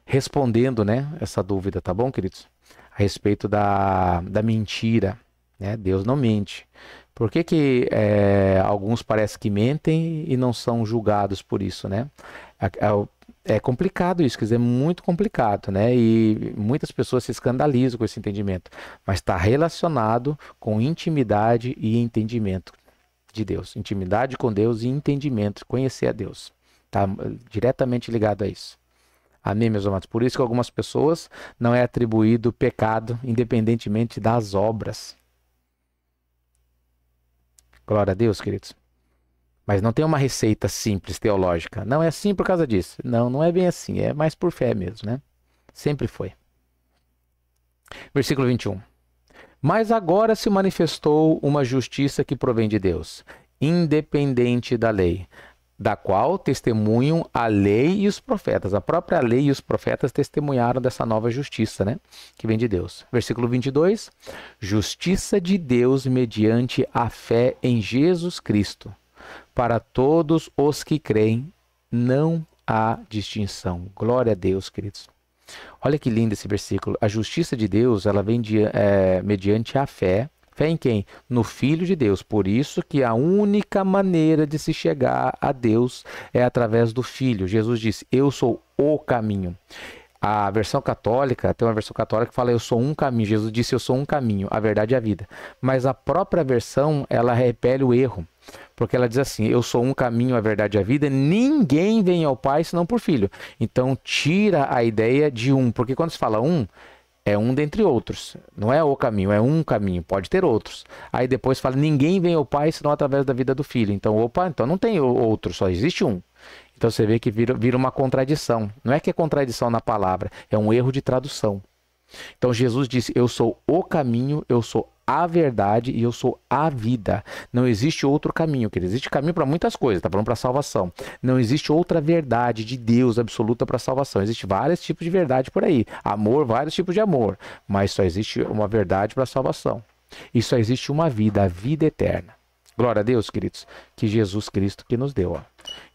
respondendo, né, essa dúvida, tá bom, queridos? A respeito da mentira, né? Deus não mente. Por que alguns parecem que mentem e não são julgados por isso, né? É complicado isso, quer dizer, é muito complicado, né? E muitas pessoas se escandalizam com esse entendimento, mas está relacionado com intimidade e entendimento de Deus. Intimidade com Deus e entendimento, conhecer a Deus. Está diretamente ligado a isso. Amém, meus amados? Por isso que algumas pessoas não é atribuído pecado, independentemente das obras. Glória a Deus, queridos. Mas não tem uma receita simples teológica. Não é assim por causa disso. Não, não é bem assim. É mais por fé mesmo, né? Sempre foi. Versículo 21. Mas agora se manifestou uma justiça que provém de Deus, independente da lei, da qual testemunham a lei e os profetas. A própria lei e os profetas testemunharam dessa nova justiça, né? Que vem de Deus. Versículo 22. Justiça de Deus mediante a fé em Jesus Cristo. Para todos os que creem, não há distinção. Glória a Deus, queridos. Olha que lindo esse versículo. A justiça de Deus, ela vem mediante a fé. Fé em quem? No Filho de Deus. Por isso que a única maneira de se chegar a Deus é através do Filho. Jesus disse, eu sou o caminho. A versão católica, tem uma versão católica que fala eu sou um caminho. Jesus disse eu sou um caminho, a verdade e a vida. Mas a própria versão, ela repele o erro. Porque ela diz assim, eu sou um caminho, a verdade e a vida, ninguém vem ao Pai senão por Filho. Então tira a ideia de um, porque quando se fala um, é um dentre outros. Não é o caminho, é um caminho, pode ter outros. Aí depois fala, ninguém vem ao Pai senão através da vida do Filho. Então, então não tem outro, só existe um. Então você vê que vira uma contradição. Não é que é contradição na palavra, é um erro de tradução. Então Jesus disse, eu sou o caminho, eu sou a verdade e eu sou a vida. Não existe outro caminho, querido. Existe caminho para muitas coisas, está falando para a salvação. Não existe outra verdade de Deus absoluta para a salvação. Existem vários tipos de verdade por aí. Amor, vários tipos de amor. Mas só existe uma verdade para a salvação. E só existe uma vida, a vida eterna. Glória a Deus, queridos, que Jesus Cristo que nos deu. Ó.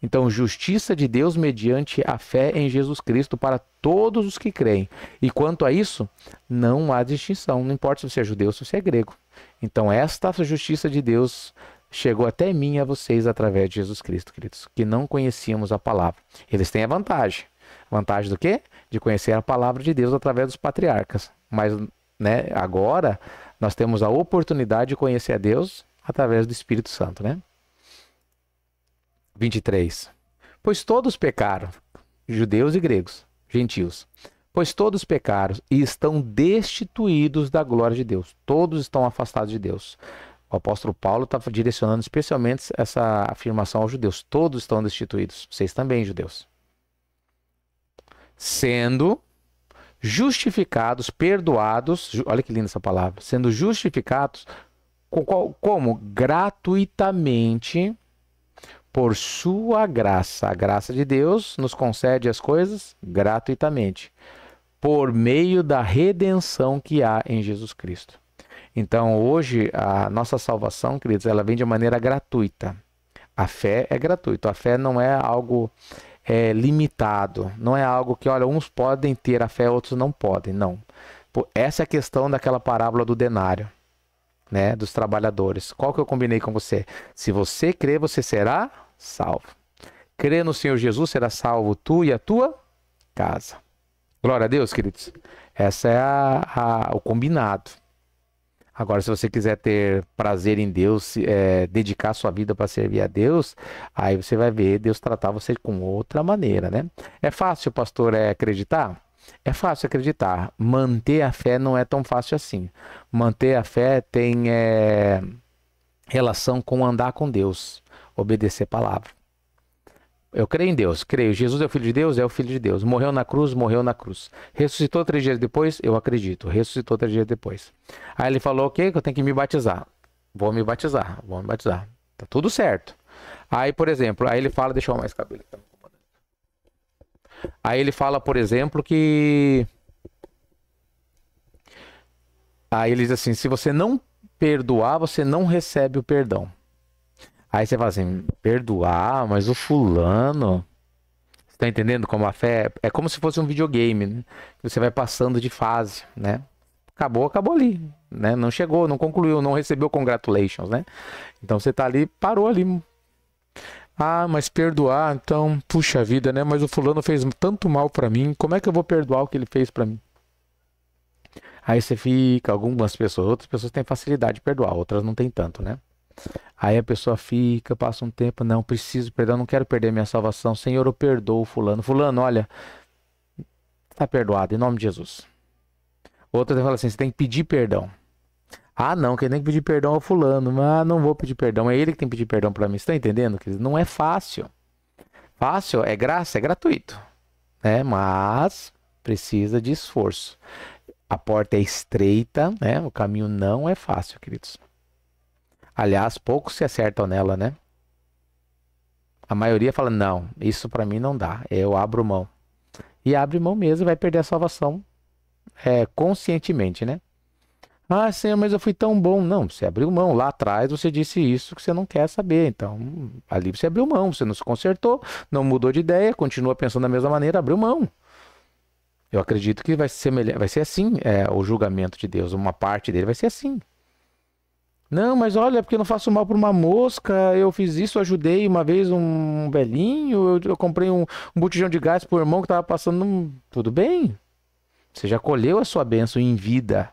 Então, justiça de Deus mediante a fé em Jesus Cristo para todos os que creem. E quanto a isso, não há distinção. Não importa se você é judeu ou se você é grego. Então, esta justiça de Deus chegou até mim e a vocês através de Jesus Cristo, queridos, que não conhecíamos a palavra. Eles têm a vantagem. Vantagem do quê? De conhecer a palavra de Deus através dos patriarcas. Mas, né, agora, nós temos a oportunidade de conhecer a Deus através do Espírito Santo, né? 23. Pois todos pecaram, judeus e gregos, gentios. Pois todos pecaram e estão destituídos da glória de Deus. Todos estão afastados de Deus. O apóstolo Paulo está direcionando especialmente essa afirmação aos judeus. Todos estão destituídos. Vocês também, judeus. Sendo justificados, perdoados. Olha que linda essa palavra. Sendo justificados como? Gratuitamente por sua graça. A graça de Deus nos concede as coisas gratuitamente. Por meio da redenção que há em Jesus Cristo. Então, hoje, a nossa salvação, queridos, ela vem de maneira gratuita. A fé é gratuita. A fé não é algo limitado. Não é algo que, olha, uns podem ter a fé, outros não podem. Não. Essa é a questão daquela parábola do denário, né, dos trabalhadores. Qual que eu combinei com você? Se você crer, você será salvo. Crer no Senhor Jesus, será salvo tu e a tua casa. Glória a Deus, queridos. Essa é o combinado. Agora, se você quiser ter prazer em Deus, dedicar sua vida para servir a Deus, aí você vai ver Deus tratar você com outra maneira, né? É fácil, pastor, acreditar? É fácil acreditar. Manter a fé não é tão fácil assim. Manter a fé tem relação com andar com Deus, obedecer a palavra. Eu creio em Deus, creio. Jesus é o Filho de Deus, é o Filho de Deus. Morreu na cruz, morreu na cruz. Ressuscitou 3 dias depois, eu acredito. Ressuscitou 3 dias depois. Aí ele falou, ok, que eu tenho que me batizar. Vou me batizar. Tá tudo certo. Aí, por exemplo, aí ele fala, deixa eu arrumar esse cabelo aqui. Aí ele fala, por exemplo, que Aí ele diz assim, se você não perdoar, você não recebe o perdão. Aí você fala assim, perdoar, mas o fulano... Você tá entendendo como a fé é como se fosse um videogame, né? Você vai passando de fase, né? Acabou, acabou ali, né? Não chegou, não concluiu, não recebeu congratulations, né? Então você tá ali, parou ali. Ah, mas perdoar, então, puxa vida, né? Mas o fulano fez tanto mal pra mim, como é que eu vou perdoar o que ele fez pra mim? Aí você fica, outras pessoas têm facilidade de perdoar, outras não têm tanto, né? Aí a pessoa fica, passa um tempo, não, preciso perdoar, não quero perder minha salvação. Senhor, eu perdoo o fulano. Fulano, olha, tá perdoado, em nome de Jesus. Outra fala assim, você tem que pedir perdão. Ah, não, quem tem que pedir perdão é o fulano. Mas não vou pedir perdão, é ele que tem que pedir perdão pra mim. Você tá entendendo? Não é fácil. Fácil é graça, é gratuito, né? Mas precisa de esforço. A porta é estreita, né? O caminho não é fácil, queridos. Aliás, poucos se acertam nela, né? A maioria fala, não, isso pra mim não dá, eu abro mão. E abre mão mesmo e vai perder a salvação conscientemente, né? Ah, Senhor, mas eu fui tão bom. Não, você abriu mão. Lá atrás você disse isso que você não quer saber. Então, ali você abriu mão, você não se consertou, não mudou de ideia, continua pensando da mesma maneira, abriu mão. Eu acredito que vai ser assim, o julgamento de Deus, uma parte dele vai ser assim. Não, mas olha, porque eu não faço mal para uma mosca, eu fiz isso, ajudei uma vez um velhinho, eu comprei um botijão de gás pro irmão que estava passando. Tudo bem, você já colheu a sua bênção em vida,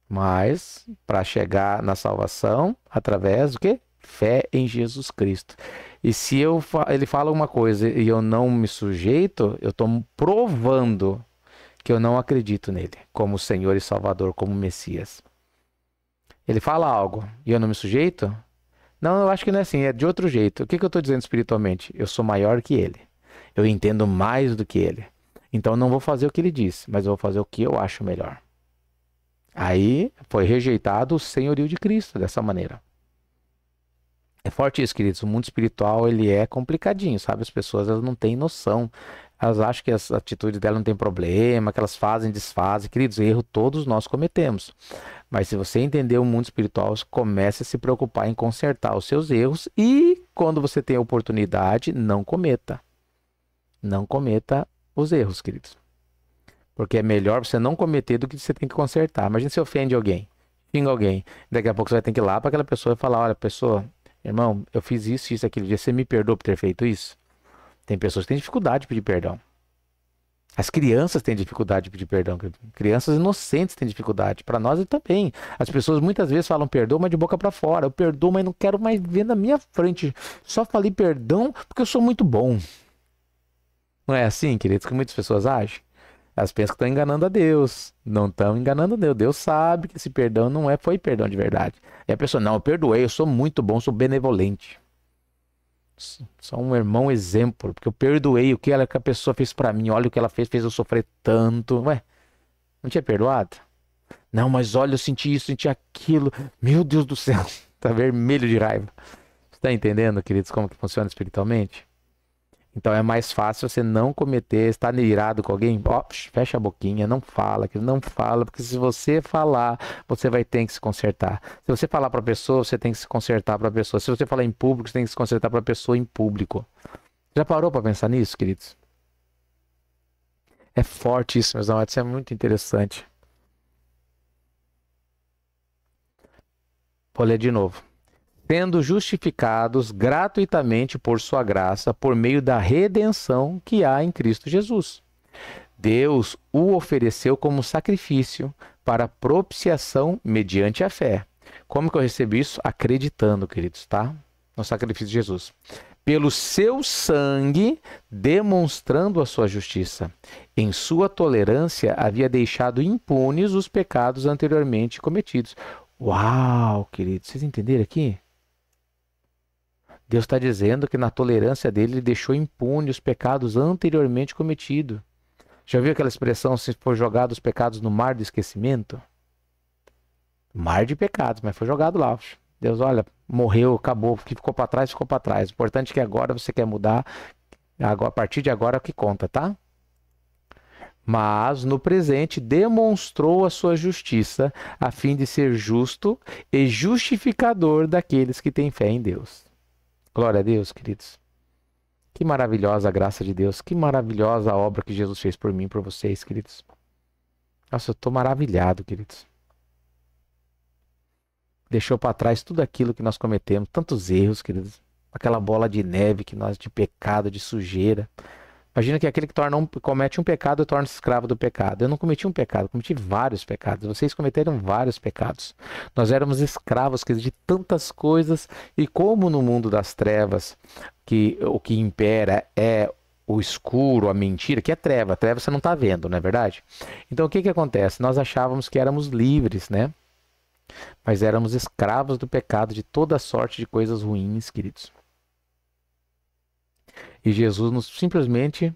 mas para chegar na salvação, através do quê? Fé em Jesus Cristo. E se ele fala uma coisa e eu não me sujeito, eu estou provando que eu não acredito nele como Senhor e Salvador, como Messias. Ele fala algo e eu não me sujeito? Não, eu acho que não é assim, é de outro jeito. O que eu estou dizendo espiritualmente? Eu sou maior que ele. Eu entendo mais do que ele. Então eu não vou fazer o que ele disse, mas eu vou fazer o que eu acho melhor. Aí foi rejeitado o senhorio de Cristo dessa maneira. É forte isso, queridos. O mundo espiritual, ele é complicadinho, sabe? As pessoas, elas não têm noção. Elas acham que as atitudes delas não tem problema, que elas fazem, desfazem. Queridos, erro todos nós cometemos. Mas se você entender o mundo espiritual, comece a se preocupar em consertar os seus erros e, quando você tem a oportunidade, não cometa. Não cometa os erros, queridos. Porque é melhor você não cometer do que você tem que consertar. Imagina se você ofende alguém, xinga alguém. Daqui a pouco você vai ter que ir lá para aquela pessoa e falar, olha, pessoa, irmão, eu fiz isso, aquele dia, você me perdoa por ter feito isso? Tem pessoas que têm dificuldade de pedir perdão. As crianças têm dificuldade de pedir perdão. Crianças inocentes têm dificuldade. Para nós também. As pessoas muitas vezes falam perdão, mas de boca para fora. Eu perdoo, mas não quero mais ver na minha frente. Só falei perdão porque eu sou muito bom. Não é assim, queridos, que muitas pessoas agem? Elas pensam que estão enganando a Deus. Não estão enganando a Deus. Deus sabe que esse perdão não foi perdão de verdade. E a pessoa, não, eu perdoei, eu sou muito bom, sou benevolente. Sou um irmão exemplo, porque eu perdoei o que a pessoa fez pra mim. Olha o que ela fez eu sofrer tanto. Ué, não tinha perdoado? Não, mas olha, eu senti isso, senti aquilo. Meu Deus do céu, tá vermelho de raiva. Você tá entendendo, queridos, como que funciona espiritualmente? Então é mais fácil você não cometer, estar irado com alguém, fecha a boquinha, não fala, porque se você falar, você vai ter que se consertar. Se você falar para a pessoa, você tem que se consertar para a pessoa. Se você falar em público, você tem que se consertar para a pessoa em público. Já parou para pensar nisso, queridos? É forte isso, meus amados, isso é muito interessante. Vou ler de novo. Sendo justificados gratuitamente por sua graça, por meio da redenção que há em Cristo Jesus. Deus o ofereceu como sacrifício para propiciação mediante a fé. Como que eu recebi isso? Acreditando, queridos, tá? No sacrifício de Jesus. Pelo seu sangue, demonstrando a sua justiça. Em sua tolerância, havia deixado impunes os pecados anteriormente cometidos. Uau, queridos, vocês entenderam aqui? Deus está dizendo que na tolerância dele, ele deixou impune os pecados anteriormente cometidos. Já viu aquela expressão, se for jogado os pecados no mar do esquecimento? Mar de pecados, mas foi jogado lá. Deus, olha, morreu, acabou, o que ficou para trás, ficou para trás. O importante é que agora você quer mudar, a partir de agora é o que conta, tá? mas no presente demonstrou a sua justiça, a fim de ser justo e justificador daqueles que têm fé em Deus. Glória a Deus, queridos. Que maravilhosa a graça de Deus, que maravilhosa a obra que Jesus fez por mim e por vocês, queridos. Nossa, eu estou maravilhado, queridos. Deixou para trás tudo aquilo que nós cometemos, tantos erros, queridos. Aquela bola de neve que nós de pecado, de sujeira. Imagina que aquele que comete um pecado torna-se escravo do pecado. Eu não cometi um pecado, cometi vários pecados. Vocês cometeram vários pecados. Nós éramos escravos de tantas coisas. E como no mundo das trevas, que o que impera é o escuro, a mentira, que é treva. Treva você não está vendo, não é verdade? Então o que acontece? Nós achávamos que éramos livres, né? Mas éramos escravos do pecado, de toda sorte de coisas ruins, queridos. E Jesus simplesmente,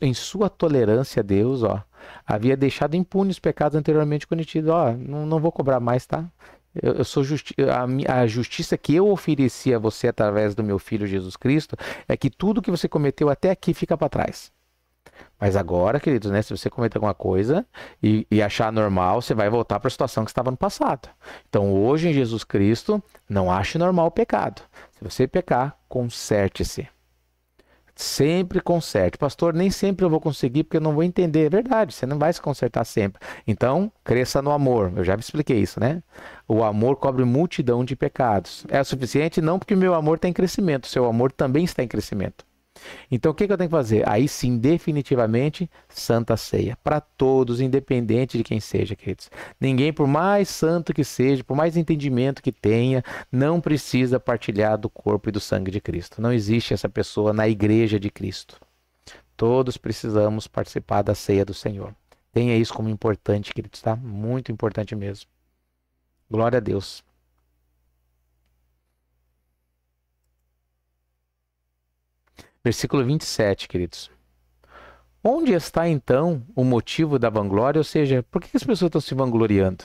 em sua tolerância a Deus, havia deixado impunes os pecados anteriormente cometidos. Não vou cobrar mais, tá? Eu sou a justiça que eu ofereci a você através do meu Filho Jesus Cristo é que tudo que você cometeu até aqui fica para trás. Mas agora, queridos, né, se você cometer alguma coisa e achar normal, você vai voltar para a situação que estava no passado. Então, hoje em Jesus Cristo, não ache normal o pecado. Se você pecar, conserte-se. Sempre conserte. Pastor, nem sempre eu vou conseguir porque eu não vou entender. É verdade, você não vai se consertar sempre. Então, cresça no amor. Eu já me expliquei isso, né? O amor cobre multidão de pecados. É o suficiente? Não, porque o meu amor está em crescimento. O seu amor também está em crescimento. Então, o que eu tenho que fazer? Aí sim, definitivamente, Santa Ceia. Para todos, independente de quem seja, queridos. Ninguém, por mais santo que seja, por mais entendimento que tenha, não precisa partilhar do corpo e do sangue de Cristo. Não existe essa pessoa na igreja de Cristo. Todos precisamos participar da ceia do Senhor. Tenha isso como importante, queridos, tá? Muito importante mesmo. Glória a Deus. Versículo 27, queridos. Onde está então o motivo da vanglória? Ou seja, por que as pessoas estão se vangloriando?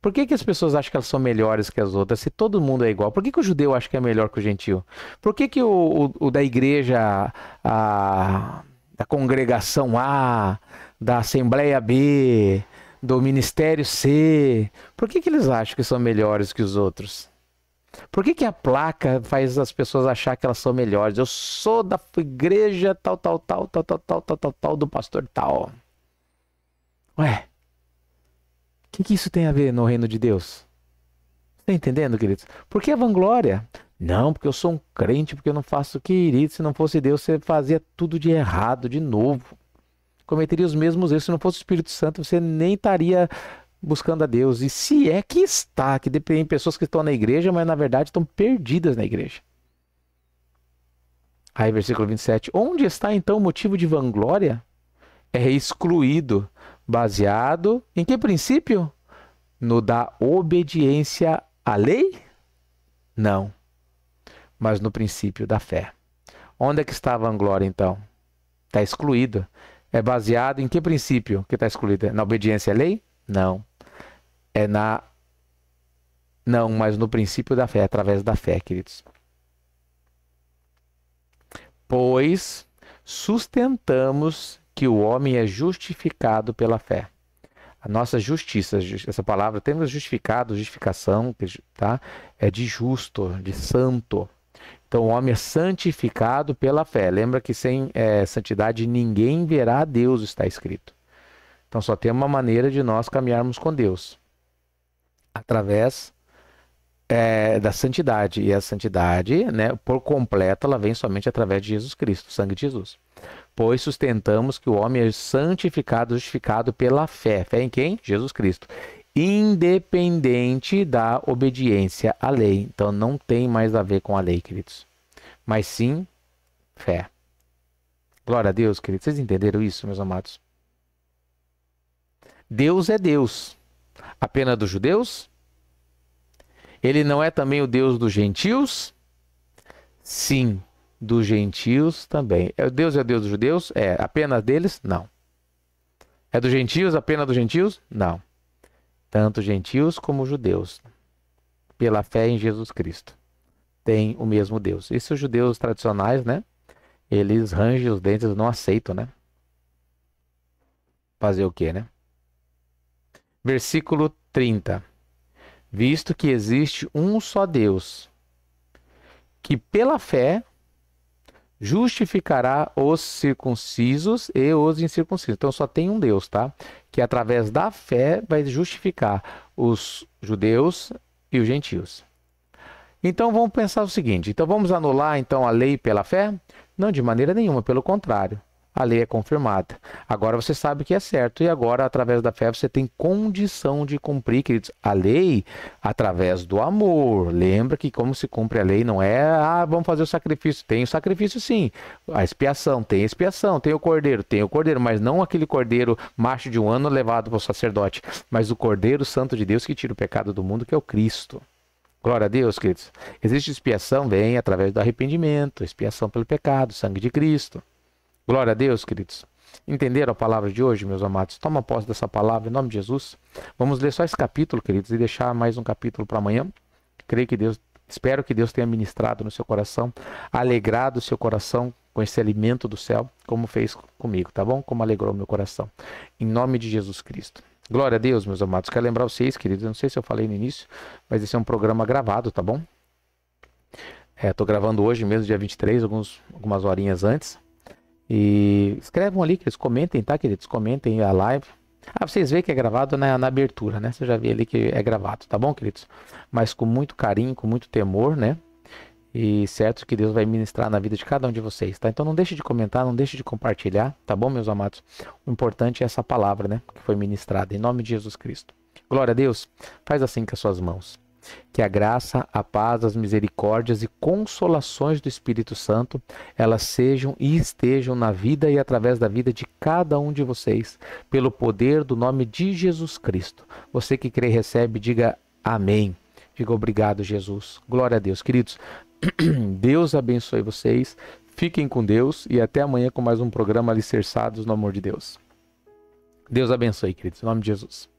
Por que as pessoas acham que elas são melhores que as outras? Se todo mundo é igual, por que o judeu acha que é melhor que o gentil? Por que o da igreja, da congregação A, da Assembleia B, do Ministério C, por que eles acham que são melhores que os outros? Por que a placa faz as pessoas achar que elas são melhores? Eu sou da igreja tal, do pastor tal. Ué, o que isso tem a ver no reino de Deus? Está entendendo, queridos? Por que a vanglória? Não, porque eu sou um crente, porque eu não faço, querido, se não fosse Deus, você fazia tudo de errado, de novo. Cometeria os mesmos erros. Se não fosse o Espírito Santo, você nem estaria buscando a Deus. E se é que está, que tem pessoas que estão na igreja, mas na verdade estão perdidas na igreja. Aí, versículo 27. Onde está então o motivo de vanglória? É excluído, baseado em que princípio? No da obediência à lei? Não, mas no princípio da fé. Onde é que está a vanglória então? Está excluído. É baseado em que princípio que está excluído? Na obediência à lei? Não. Não, mas no princípio da fé, através da fé, queridos. Pois sustentamos que o homem é justificado pela fé. A nossa justiça, essa palavra, temos justificado, justificação, tá? É de justo, de santo. Então o homem é santificado pela fé. Lembra que sem santidade ninguém verá a Deus, está escrito. Então só tem uma maneira de nós caminharmos com Deus. Através da santidade. E a santidade, né, por completo, ela vem somente através de Jesus Cristo, o sangue de Jesus. Pois sustentamos que o homem é santificado, justificado pela fé. Fé em quem? Jesus Cristo. Independente da obediência à lei. Então não tem mais a ver com a lei, queridos. Mas sim, fé. Glória a Deus, queridos. Vocês entenderam isso, meus amados? Deus é Deus. Apenas dos judeus? Ele não é também o Deus dos gentios? Sim, dos gentios também. Deus é o Deus dos judeus? É. Apenas deles? Não. É dos gentios? Apenas dos gentios? Não. Tanto gentios como judeus, pela fé em Jesus Cristo, tem o mesmo Deus. E se os judeus tradicionais, né? Eles rangem os dentes, não aceitam, né? fazer o quê, né? Versículo 30. Visto que existe um só Deus, que pela fé justificará os circuncisos e os incircuncisos. Então só tem um Deus, tá? Que através da fé vai justificar os judeus e os gentios. Então vamos pensar o seguinte, então vamos anular então a lei pela fé? Não, de maneira nenhuma, pelo contrário. A lei é confirmada. Agora você sabe que é certo e agora através da fé você tem condição de cumprir, queridos, a lei através do amor. Lembra que como se cumpre a lei não é, vamos fazer o sacrifício. Tem o sacrifício sim, a expiação, tem o cordeiro, mas não aquele cordeiro macho de 1 ano levado para o sacerdote, mas o cordeiro santo de Deus que tira o pecado do mundo, que é o Cristo. Glória a Deus, queridos. Existe expiação, vem através do arrependimento, expiação pelo pecado, sangue de Cristo. Glória a Deus, queridos. Entenderam a palavra de hoje, meus amados? Toma posse dessa palavra em nome de Jesus. Vamos ler só esse capítulo, queridos, e deixar mais um capítulo para amanhã. Espero que Deus tenha ministrado no seu coração, alegrado o seu coração com esse alimento do céu, como fez comigo, tá bom? Como alegrou meu coração. Em nome de Jesus Cristo. Glória a Deus, meus amados. Quero lembrar vocês, queridos, eu não sei se eu falei no início, mas esse é um programa gravado, tá bom? Estou gravando hoje mesmo, dia 23, algumas horinhas antes. E escrevam ali, queridos, comentem, tá, queridos? Comentem a live. Vocês veem que é gravado na abertura, né? Você já vê ali que é gravado, tá bom, queridos? Mas com muito carinho, com muito temor, né? E certo que Deus vai ministrar na vida de cada um de vocês, tá? Então não deixe de comentar, não deixe de compartilhar, tá bom, meus amados? O importante é essa palavra, né? Que foi ministrada em nome de Jesus Cristo. Glória a Deus. Faz assim com as suas mãos. Que a graça, a paz, as misericórdias e consolações do Espírito Santo, elas sejam e estejam na vida e através da vida de cada um de vocês, pelo poder do nome de Jesus Cristo. Você que crê e recebe, diga amém. Diga obrigado, Jesus. Glória a Deus. Queridos, Deus abençoe vocês. Fiquem com Deus e até amanhã com mais um programa Alicerçados no Amor de Deus. Deus abençoe, queridos. Em nome de Jesus.